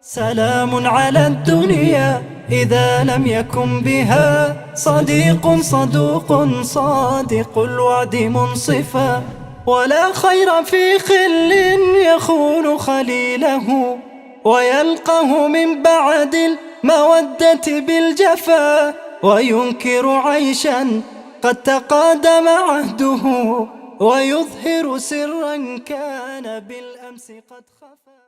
سلام على الدنيا إذا لم يكن بها صديق صدوق صادق الوعد منصفا، ولا خير في خل يخون خليله ويلقه من بعد المودة بالجفا، وينكر عيشا قد تقادم عهده ويظهر سرا كان بالأمس قد خفا.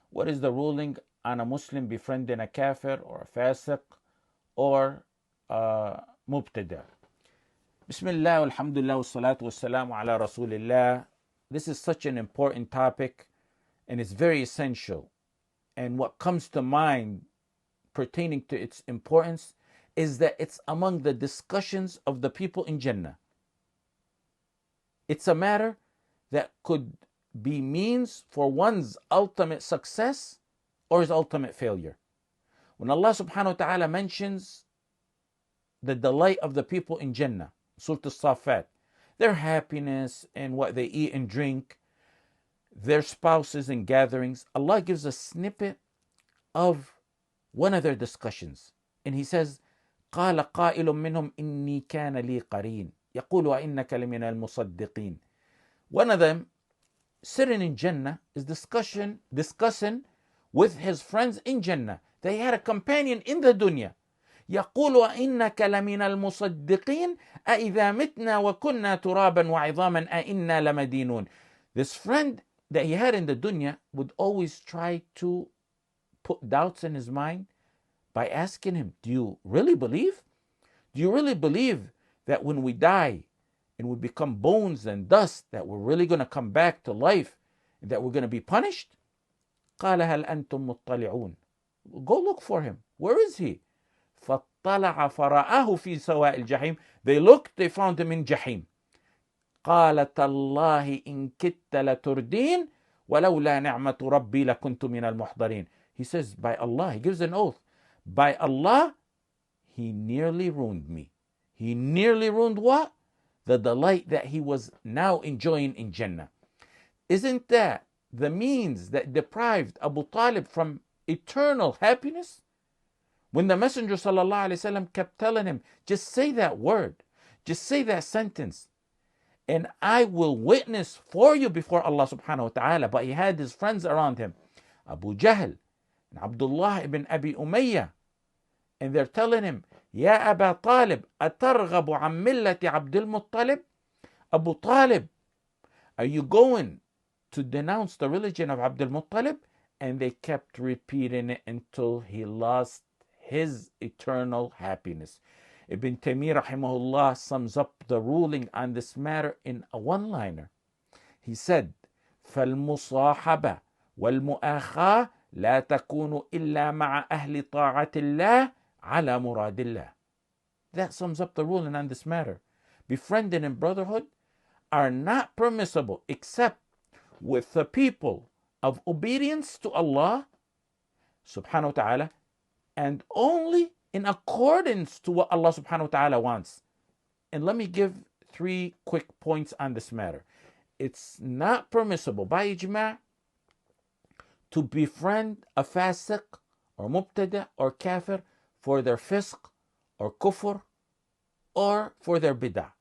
What is the ruling on a Muslim befriending a Kafir or a Fasiq or a Mubtadi? Bismillah, alhamdulillah, wassalatu wassalamu ala rasulillah. This is such an important topic and it's very essential. And what comes to mind pertaining to its importance is that it's among the discussions of the people in Jannah. It's a matter that could be means for one's ultimate success or his ultimate failure. When Allah subhanahu wa ta'ala mentions the delight of the people in Jannah, Surah As-Saffat, their happiness and what they eat and drink, their spouses and gatherings, Allah gives a snippet of one of their discussions. And He says, قال قائل منهم إني كان لي قرين يقول وإنك لمن المصدقين. One of them, sitting in Jannah, is discussing with his friends in Jannah. They had a companion in the dunya. يقول وإنك لمن المصدقين أإذا متنا وكنا ترابا وعظاما أإنا لمدينون. This friend that he had in the dunya would always try to put doubts in his mind by asking him, do you really believe? Do you really believe that when we die and we become bones and dust, that we're really going to come back to life and that we're going to be punished? قال هل أنتم مطلعون. Go look for him. Where is he? فاطلع فرآه في سواء الجحيم. They looked, they found him in Jahim. قال تالله إن كدت لتردين ولولا نعمة ربي لكنت من المحضرين. He says, by Allah, he gives an oath. By Allah, he nearly ruined me. He nearly ruined what? The delight that he was now enjoying in Jannah. Isn't that the means that deprived Abu Talib from eternal happiness? When the Messenger ﷺ kept telling him, just say that word, just say that sentence, and I will witness for you before Allah subhanahu wa ta'ala. But he had his friends around him, Abu Jahl and Abdullah ibn Abi Umayyah, and they're telling him, Ya Aba Talib, atarghabu an millati Abdul Muttalib? Abu Talib, are you going to denounce the religion of Abdul Muttalib? And they kept repeating it until he lost his eternal happiness. Ibn Taymiyyah rahimahullah sums up the ruling on this matter in a one-liner. He said, فَالْمُصَاحَبَةُ وَالْمُؤَاخَاةُ لَا تَكُونُ إِلَّا مَعَ أَهْلِ طَاعَةِ اللَّهِ عَلَى مُرَادِ اللَّهِ. That sums up the ruling on this matter. Befriending and brotherhood are not permissible except with the people of obedience to Allah subhanahu wa ta'ala, and only in accordance to what Allah subhanahu wa ta'ala wants. And let me give 3 quick points on this matter. It's not permissible by ijma' to befriend a fasiq or mubtada or kafir for their fisq or kufr or for their bid'ah.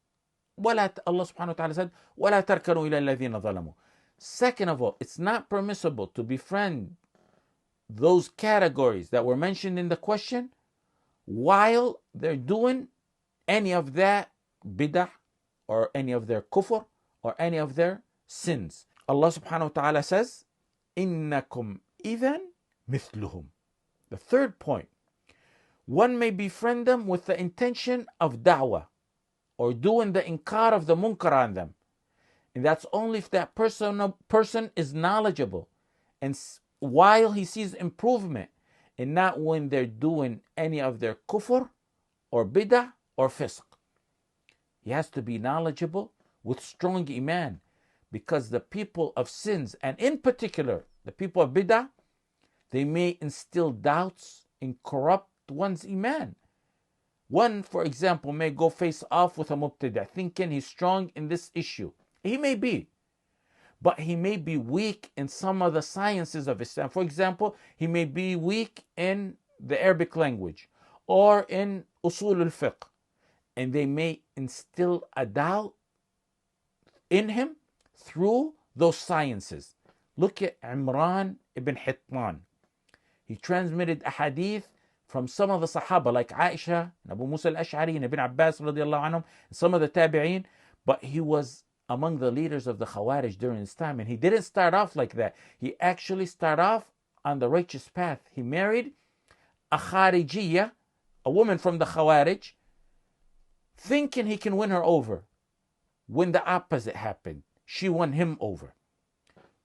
Allah subhanahu wa ta'ala said, وَلَا تَرْكَنُوا إِلَى الَّذِينَ ظَلَمُوا. Second of all, it's not permissible to befriend those categories that were mentioned in the question while they're doing any of that bid'ah or any of their kufr or any of their sins. Allah subhanahu wa ta'ala says, إِنَّكُمْ إِذًا مِثْلُهُمْ. The third point, one may befriend them with the intention of da'wah or doing the inkar of the munkar on them. And that's only if that person is knowledgeable and while he sees improvement, and not when they're doing any of their kufr or bid'ah or fisq. He has to be knowledgeable with strong iman, because the people of sins, and in particular the people of bid'ah, they may instill doubts and corrupt one's iman. One, for example, may go face off with a mubtadi, thinking he's strong in this issue. He may be. but he may be weak in some of the sciences of Islam. For example, he may be weak in the Arabic language or in usul al-fiqh, and they may instill a doubt in him through those sciences. Look at Imran ibn Hittan. He transmitted a hadith from some of the Sahaba like Aisha, and Abu Musa al-Ash'ari, and Ibn Abbas radiallahu anhum, and some of the Tabi'een, but he was among the leaders of the Khawarij during his time, and he didn't start off like that. He actually started off on the righteous path. He married a Kharijiyya, a woman from the Khawarij, thinking he can win her over. When the opposite happened, she won him over.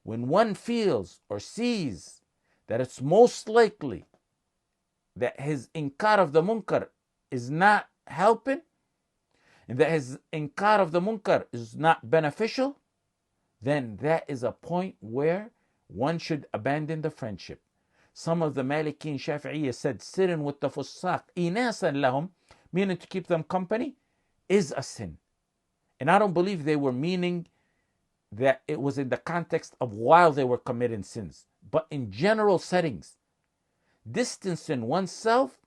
When one feels or sees that it's most likely that his inkar of the munkar is not helping, and that his inkar of the munkar is not beneficial, then that is a point where one should abandon the friendship. Some of the Maliki and Shafi'iyya said sitting with the Fasiq, inasan lahum, meaning to keep them company, is a sin. And I don't believe they were meaning that it was in the context of while they were committing sins, but in general settings. Distancing oneself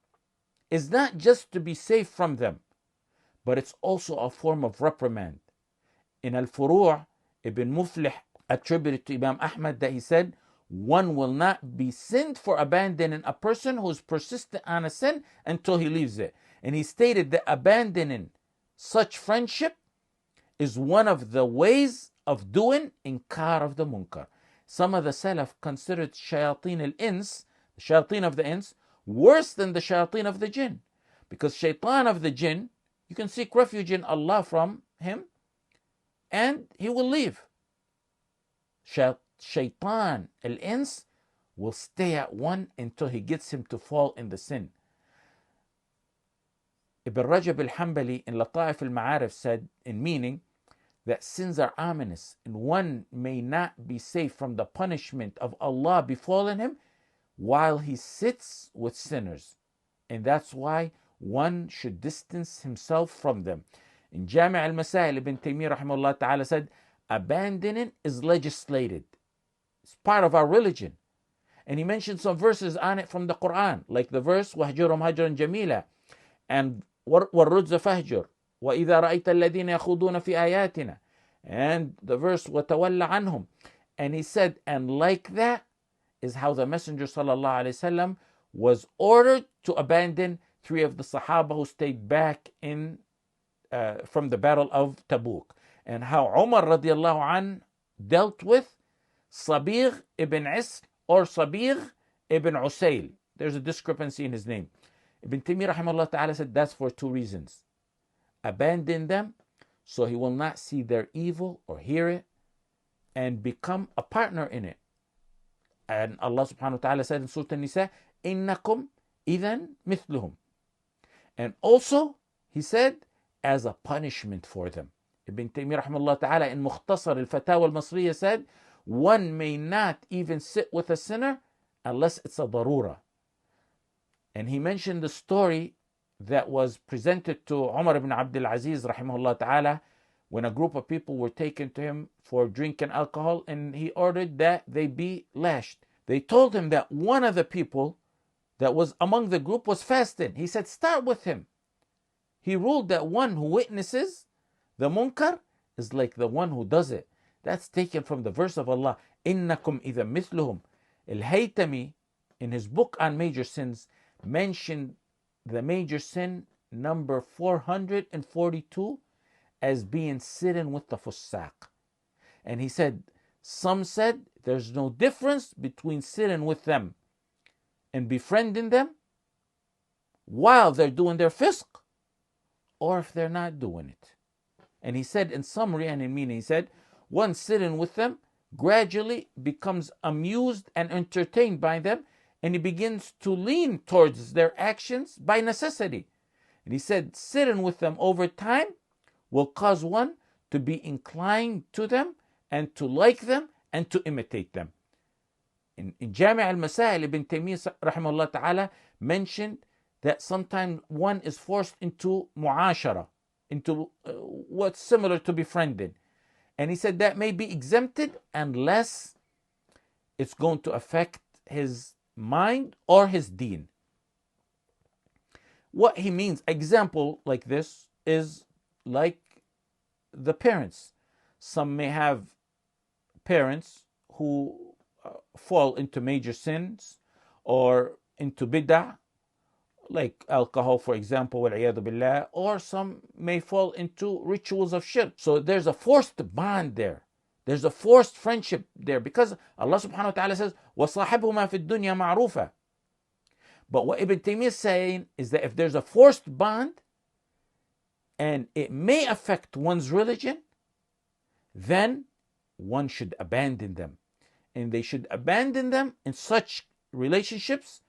is not just to be safe from them, but it's also a form of reprimand. In Al-Furu', Ibn Muflih attributed to Imam Ahmad that he said, one will not be sinned for abandoning a person who is persistent on a sin until he leaves it. And he stated that abandoning such friendship is one of the ways of doing inkar of the munkar. Some of the Salaf considered shayateen al-ins, the shayateen of the ins, worse than the shayateen of the jinn. Because shaitan of the jinn, you can seek refuge in Allah from him and he will leave. Shaitan al-ins will stay at one until he gets him to fall in the sin. Ibn Rajab al-Hanbali in Lata'if al-Ma'arif said, in meaning, that sins are ominous and one may not be safe from the punishment of Allah befalling him while he sits with sinners. And that's why one should distance himself from them. In Jami' al-Masail, Ibn Taymiyyah rahimahullah ta'ala said, abandoning is legislated. It's part of our religion. And he mentioned some verses on it from the Quran, like the verse, وَهْجُرُهُمْ هَجْرًا جَمِيلًا, and وَالرُّجْزَ فَهْجُرْ وَإِذَا رَأَيْتَ الَّذِينَ يَخُوضُونَ فِي آيَاتِنَا, and the verse وَتَوَلَّ عَنْهُمْ. And he said, and like that is how the Messenger sallallahu alaihi wasallam was ordered to abandon 3 of the Sahaba who stayed back in from the battle of Tabuk, and how Umar radiallahu anh dealt with Sabigh ibn Isr or Sabigh ibn Usayl. There's a discrepancy in his name. Ibn Taymiyyah rahimahullah ta'ala said that's for 2 reasons. Abandon them so he will not see their evil or hear it and become a partner in it. And Allah subhanahu wa ta'ala said in Surah An-Nisa, إِنَّكُمْ إِذًا مِثْلُهُمْ. And also, he said, as a punishment for them. Ibn Taymiyyah rahimahullah ta'ala in Mukhtasar al-Fatawa al-Masriya said, one may not even sit with a sinner unless it's a darura. And he mentioned the story that was presented to Umar ibn Abdul Aziz rahimahullah ta'ala when a group of people were taken to him for drinking alcohol, and he ordered that they be lashed. They told him that one of the people that was among the group was fasting. He said, start with him. He ruled that one who witnesses the munkar is like the one who does it. That's taken from the verse of Allah, إِنَّكُمْ إِذَا مِثْلُهُمْ. Al-Haytami, in his book on major sins, mentioned the major sin number 442 as being sitting with the Fusaq. And he said, some said there's no difference between sitting with them and befriending them while they're doing their fisq, or if they're not doing it. And he said in summary and in meaning, he said, one sitting with them gradually becomes amused and entertained by them, and he begins to lean towards their actions by necessity. And he said, sitting with them over time will cause one to be inclined to them and to like them and to imitate them. In Jami' al-Masail, Ibn Taymiyyah rahimahullah ta'ala mentioned that sometimes one is forced into mu'ashara, into what's similar to befriending. And he said that may be exempted unless it's going to affect his mind or his deen. What he means, example like this is like the parents. Some may have parents who fall into major sins or into bid'ah, like alcohol, for example, wal-'iyadhu billah, or some may fall into rituals of shirk. So there's a forced bond there. There's a forced friendship there because Allah subhanahu wa ta'ala says, وَصَاحِبْهُمَا فِي الدُّنْيَا مَعْرُوفًا. But what Ibn Taymiyyah is saying is that if there's a forced bond and it may affect one's religion, then one should abandon them. And they should abandon them in such relationships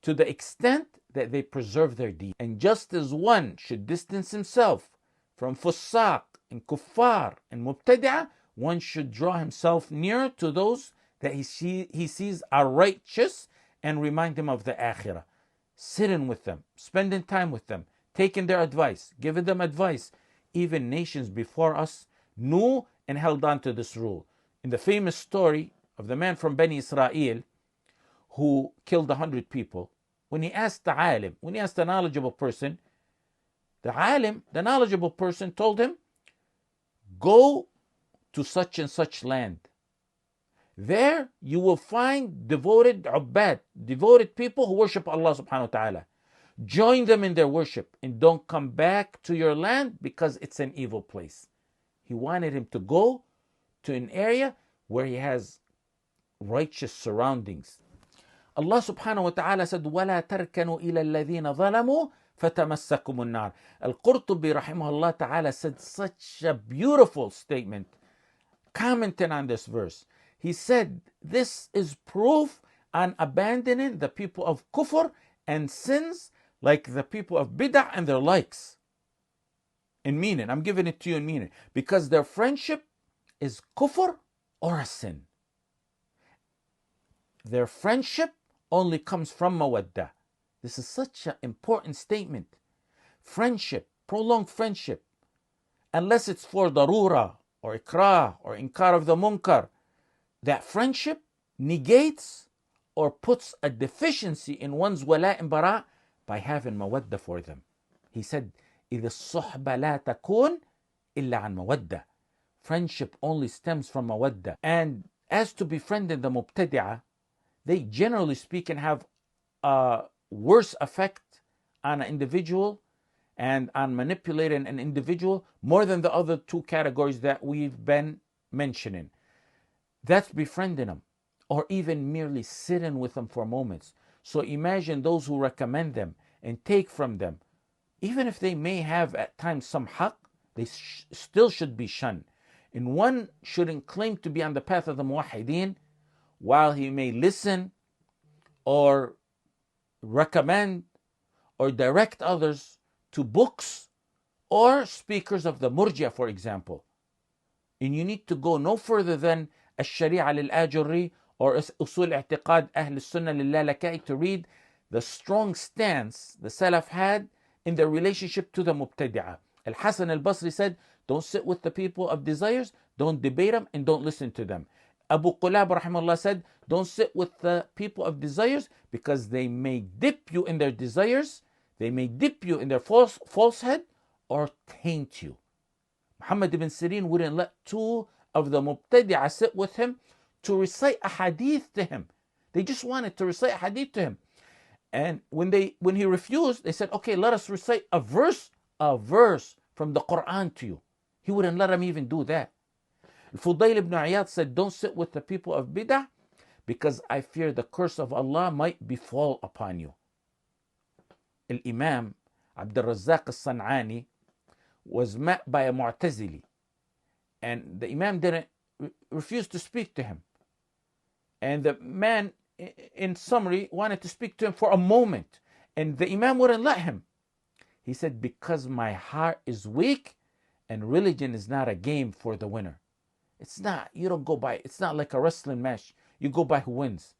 to the extent that they preserve their deen. And just as one should distance himself from Fasiq and Kuffar and Mubtadi', one should draw himself near to those that he sees are righteous and remind him of the Akhirah. Sitting with them, spending time with them, taking their advice, giving them advice. Even nations before us knew and held on to this rule. In the famous story of the man from Bani Israel who killed 100 people, when he asked the alim, when he asked the knowledgeable person, the alim, the knowledgeable person told him, go to such and such land. There you will find devoted ubbad, devoted people who worship Allah subhanahu wa ta'ala. Join them in their worship and don't come back to your land because it's an evil place. He wanted him to go to an area where he has righteous surroundings. Allah subhanahu wa ta'ala said, وَلَا تَرْكَنُوا إِلَى الَّذِينَ ظَلَمُوا فَتَمَسَّكُمُ النَّارِ. Al-Qurtubi rahimahullah ta'ala said such a beautiful statement commenting on this verse. He said, this is proof on abandoning the people of kufr and sins like the people of bid'ah and their likes. In meaning, I'm giving it to you in meaning, because their friendship is kufr or a sin. Their friendship only comes from mawaddah. This is such an important statement. Friendship, prolonged friendship, unless it's for darura or ikrah or inkar of the munkar, that friendship negates or puts a deficiency in one's wala and bara by having mawaddah for them. He said, إِذِ الصُّحْبَ لَا تَكُونْ إِلَّا عَنْ مَوَدَّةٍ. Friendship only stems from mawaddah. And as to befriending the mubtadi'ah, they generally speaking have a worse effect on an individual and on manipulating an individual more than the other two categories that we've been mentioning. That's befriending them or even merely sitting with them for moments. So imagine those who recommend them and take from them. Even if they may have at times some haqq, they still should be shunned. And one shouldn't claim to be on the path of the muwahideen while he may listen or recommend or direct others to books or speakers of the murji'ah, for example. And you need to go no further than الشريعة للآجري or أصول اعتقاد أهل السنة للالكائي to read the strong stance the Salaf had in their relationship to the Mubtadi'ah. Al-Hasan al-Basri said, don't sit with the people of desires, don't debate them, and don't listen to them. Abu Qulab rahimahullah said, don't sit with the people of desires because they may dip you in their desires, they may dip you in their falsehood, or taint you. Muhammad ibn Sirin wouldn't let two of the Mubtadi'ah sit with him to recite a hadith to him. They just wanted to recite a hadith to him. And when he refused, they said, okay, let us recite a verse from the Quran to you. He wouldn't let them even do that. Fudayl ibn Iyad said, don't sit with the people of bid'ah because I fear the curse of Allah might befall upon you. Imam Abd al-Razzaq al-San'ani was met by a Mu'tazili, and the Imam didn't refuse to speak to him. And the man, in summary, wanted to speak to him for a moment, and the Imam wouldn't let him. He said, because my heart is weak and religion is not a game for the winner. It's not, you don't go by, it's not like a wrestling match. You go by who wins.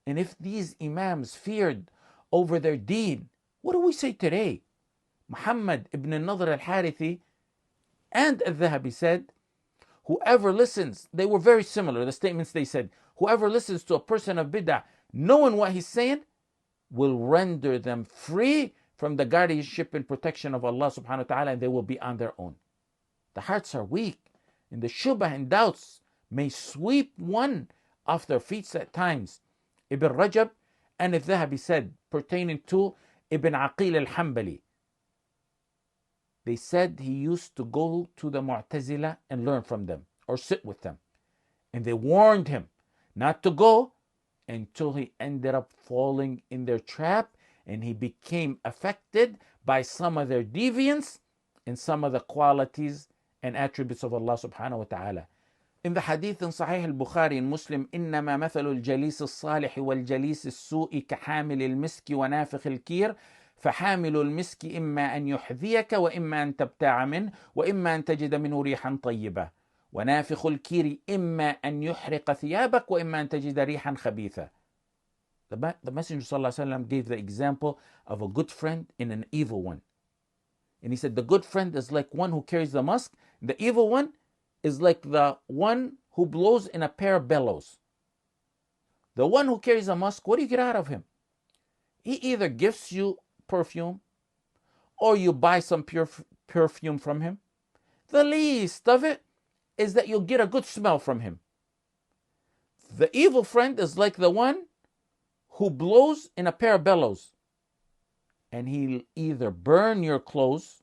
And if these Imams feared over their deen, what do we say today? Muhammad ibn Nadr al-Harithi and al-Dhahabi said, Whoever listens, they were very similar, the statements they said. Whoever listens to a person of bid'ah, knowing what he's saying, will render them free from the guardianship and protection of Allah subhanahu wa ta'ala, and they will be on their own. The hearts are weak, and the shubha and doubts may sweep one off their feet at times. Ibn Rajab and al-Dhahabi said, pertaining to Ibn Aqil al-Hanbali, they said he used to go to the Mu'tazila and learn from them or sit with them. And they warned him not to go until he ended up falling in their trap and he became affected by some of their deviance and some of the qualities and attributes of Allah subhanahu wa ta'ala. In the hadith in Sahih al-Bukhari and Muslim, إنما مثل الجليس الصالح والجليس السوء كحامل المسك ونافخ الكير فحامل المسك إما أن يحذيك وإما أن تبتاع منه وإما أن تجد منه ريحا طيبة ونافخ الكير إما أن يحرق ثيابك وإما أن تجد ريحا خبيثة. The Messenger ﷺ gave the example of a good friend and an evil one. And he said the good friend is like one who carries the musk. The evil one is like the one who blows in a pair of bellows. The one who carries a musk, what do you get out of him? He either gives you perfume or you buy some perfume from him. The least of it is that you'll get a good smell from him. The evil friend is like the one who blows in a pair of bellows, and he'll either burn your clothes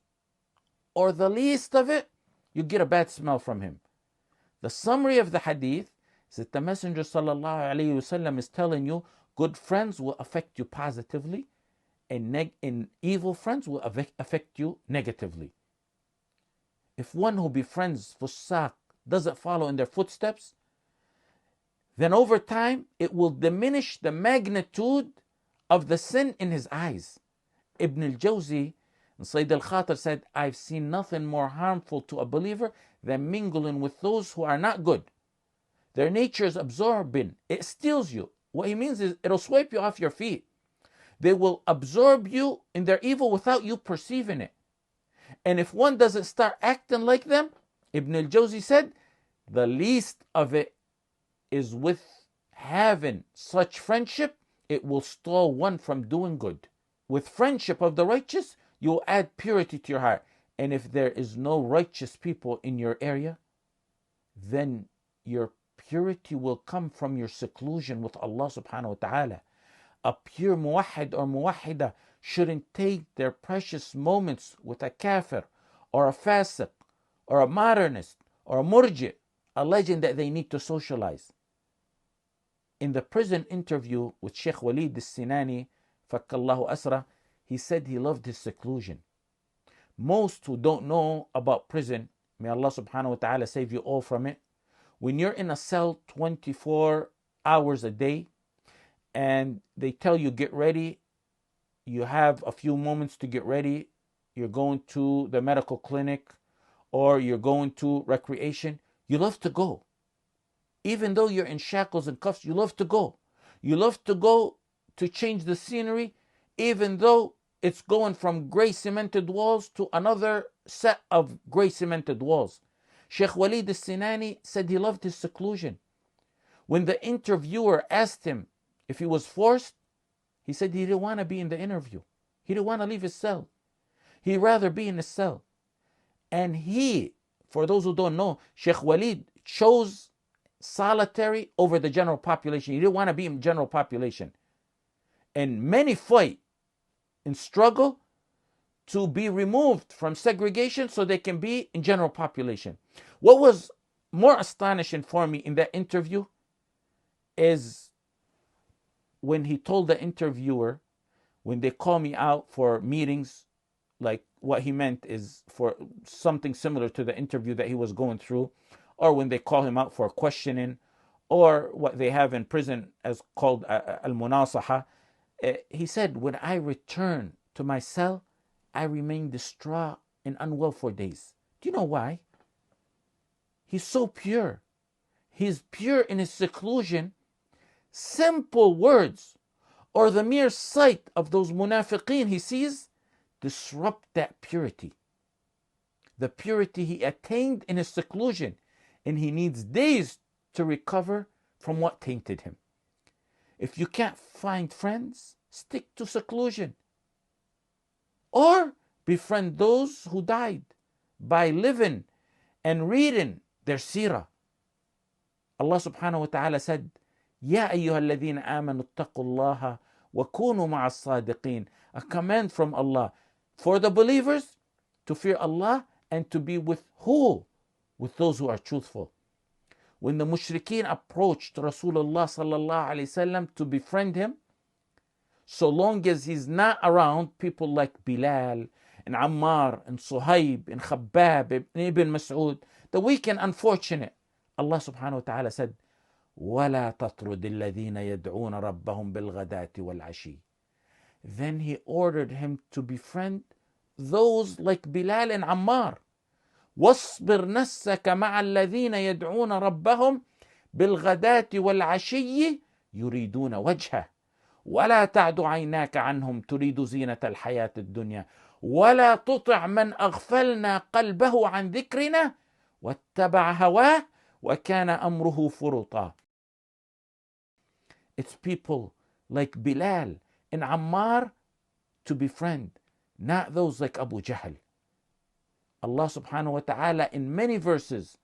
or the least of it, you get a bad smell from him. The summary of the hadith is that the Messenger ﷺ is telling you good friends will affect you positively and evil friends will affect you negatively. If one who befriends Fasiq doesn't follow in their footsteps, then over time it will diminish the magnitude of the sin in his eyes. Ibn al-Jawzi and Sayyid al-Khatir said, I've seen nothing more harmful to a believer than mingling with those who are not good. Their nature is absorbing. It steals you. What he means is it'll swipe you off your feet. They will absorb you in their evil without you perceiving it. And if one doesn't start acting like them, Ibn al-Jawzi said, the least of it is with having such friendship, it will stall one from doing good. With friendship of the righteous, you will add purity to your heart. And if there is no righteous people in your area, then your purity will come from your seclusion with Allah subhanahu wa ta'ala. A pure muwahhid or muwahhida shouldn't take their precious moments with a kafir or a fasiq or a modernist or a murji, alleging that they need to socialize. In the prison interview with Shaykh Walid al-Sinani, Fakkallahu Asra, he said he loved his seclusion. Most who don't know about prison, may Allah subhanahu wa ta'ala save you all from it, when you're in a cell 24 hours a day and they tell you get ready, you have a few moments to get ready, you're going to the medical clinic or you're going to recreation, you love to go. Even though you're in shackles and cuffs, you love to go. You love to go to change the scenery, even though it's going from gray cemented walls to another set of gray cemented walls. Shaykh Walid al-Sinani said he loved his seclusion. When the interviewer asked him if he was forced, he said he didn't want to be in the interview. He didn't want to leave his cell. He'd rather be in his cell. And he, for those who don't know, Shaykh Walid chose solitary over the general population. He didn't want to be in general population. And many fight and struggle to be removed from segregation so they can be in general population. What was more astonishing for me in that interview is when he told the interviewer, when they call me out for meetings, like what he meant is for something similar to the interview that he was going through, or when they call him out for questioning, or what they have in prison as called al-munasaha. He said, when I return to my cell, I remain distraught and unwell for days. Do you know why? He's so pure. He's pure in his seclusion. Simple words or the mere sight of those munafiqeen he sees disrupt that purity. The purity he attained in his seclusion. and he needs days to recover from what tainted him. If you can't find friends, stick to seclusion. Or befriend those who died by living and reading their seerah. Allah subhanahu wa ta'ala said, Ya ayyuha alladhina amanu attaqullaha wa kunu ma'as sadiqeen. A command from Allah for the believers to fear Allah and to be with who? With those who are truthful. When the mushrikeen approached Rasulullah sallallahu alayhi wasallam to befriend him, so long as he's not around people like Bilal and Ammar and Suhaib and Khabbab and Ibn Mas'ud, the weak and unfortunate, Allah subhanahu wa ta'ala said, وَلَا تَطْرُدِ الَّذِينَ يَدْعُونَ رَبَّهُمْ بِالْغَدَاةِ وَالْعَشِيِّ. Then he ordered him to befriend those like Bilal and Ammar. وَاصْبِرْ نَفْسَكَ مَعَ الَّذِينَ يَدْعُونَ رَبَّهُمْ بِالْغَدَاةِ وَالْعَشِيِّ يُرِيدُونَ وَجْهَهُ وَلَا تَعْدُ عَيْنَاكَ عَنْهُمْ تُرِيدُ زِينَةَ الْحَيَاةِ الدُّنْيَا وَلَا تُطِعْ مَنْ أَغْفَلْنَا قَلْبَهُ عَنْ ذِكْرِنَا وَاتَّبَعَ هَوَاهُ وَكَانَ أَمْرُهُ فُرُطًا. It's people like Bilal and Ammar to befriend, not those like Abu Jahl. Allah subhanahu wa ta'ala in many verses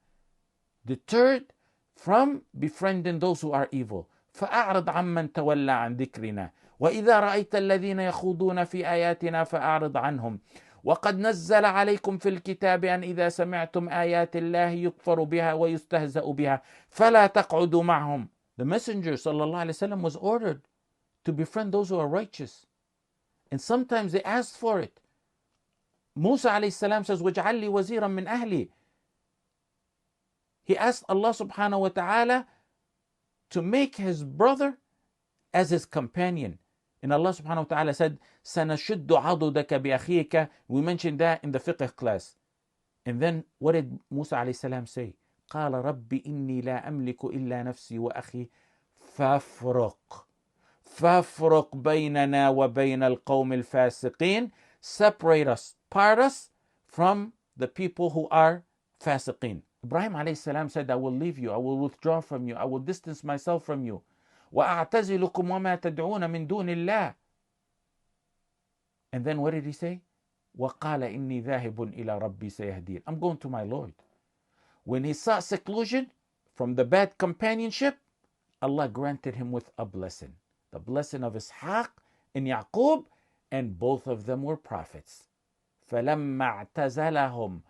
deterred from befriending those who are evil. فأعرض عمن تولى عن ذكرنا وإذا رأيت الذين يخوضون في آياتنا فأعرض عنهم وقد نزل عليكم في الكتاب أن إذا سمعتم آيات الله يكفر بها ويستهزأ بها فلا تقعدوا معهم. The Messenger sallallahu alaihi wasallam was ordered to befriend those who are righteous, and sometimes they asked for it. Musa alayhi salam says, وَاجْعَلْ لِي وَزِيرًا مِّنْ أَهْلِي. He asked Allah subhanahu wa ta'ala to make his brother as his companion. And Allah subhanahu wa ta'ala said, سَنَشُدُّ عَضُدَكَ بِأَخِيكَ. We mentioned that in the fiqh class. And then what did Musa alayhi salam say? قَالَ رَبِّ إِنِّي لَا أَمْلِكُ إِلَّا نَفْسِي وَأَخِي فَافْرُقْ بَيْنَنَا وَبَيْنَ الْقَوْمِ الْفَاسِقِينَ. Separate us, part us from the people who are fasiqeen. Ibrahim alayhi salam said, I will leave you, I will withdraw from you, I will distance myself from you. وَأَعْتَزِلُكُمْ وَمَا تَدْعُونَ مِن دُونِ اللَّهِ. And then what did he say? وَقَالَ إِنِّي ذَاهِبٌ إِلَى رَبِّي سَيَهْدِينِ. I'm going to my Lord. When he sought seclusion from the bad companionship, Allah granted him with a blessing. The blessing of Ishaq and Yaqub, and both of them were prophets. فَلَمَّا اعْتَزَلَهُمْ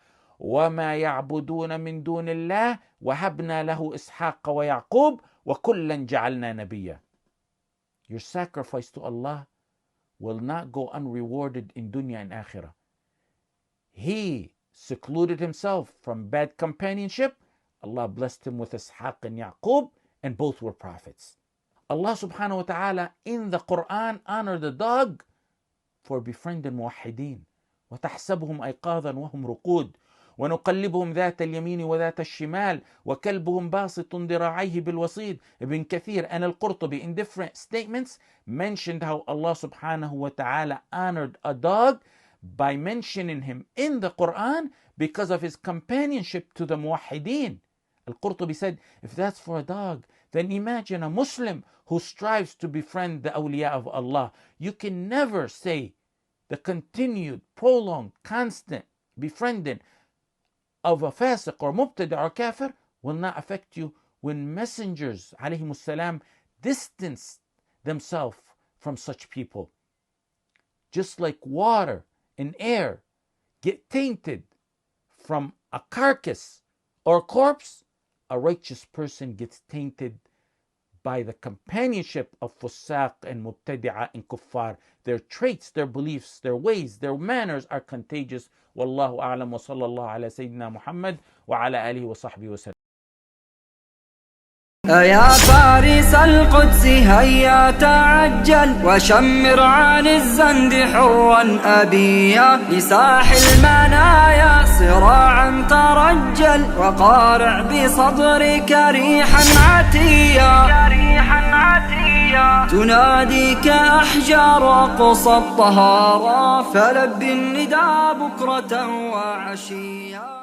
وَمَا يَعْبُدُونَ مِن دُونِ اللَّهِ وَهَبْنَا لَهُ إِسْحَاقَ وَيَعْقُوبَ وَكُلًّا جَعَلْنَا نَبِيًّا. Your sacrifice to Allah will not go unrewarded in dunya and akhirah. He secluded himself from bad companionship. Allah blessed him with Ishaq and Yaqub, and both were prophets. Allah subhanahu wa ta'ala in the Quran honored the dog for befriending muwahideen. وَتَحْسَبُهُمْ أَيْقَاظًا وَهُمْ رُقُودٌ وَنُقَلِّبُهُمْ ذَاتَ الْيَمِينِ وَذَاتَ الشِّمَالِ وَكَلْبُهُمْ بَاسِطٌ ذِرَاعَيْهِ بِالْوَصِيدِ. Ibn Kafir and Al-Qurtubi in different statements mentioned how Allah subhanahu wa ta'ala honored a dog by mentioning him in the Quran because of his companionship to the muwahideen. Al-Qurtubi said, if that's for a dog, then imagine a Muslim who strives to befriend the awliya of Allah. You can never say the continued, prolonged, constant befriending of a Fasiq or Mubtadi or Kafir will not affect you when messengers alayhimus salam distance themselves from such people. Just like water and air get tainted from a carcass or corpse, a righteous person gets tainted by the companionship of Fasiq and Mubtadi'a and Kuffar. Their traits, their beliefs, their ways, their manners are contagious. Wallahu a'lam wa sallallahu ala Sayyidina Muhammad wa ala alihi wa sahbihi wa sallam. يا فارس القدس هيا تعجل وشمر عن الزند حوا أبيا لساح المنايا صراعا ترجل وقارع بصدرك ريحا عتيا تناديك أحجار قصى الطهارى فلبي النداء بكرة وعشيا.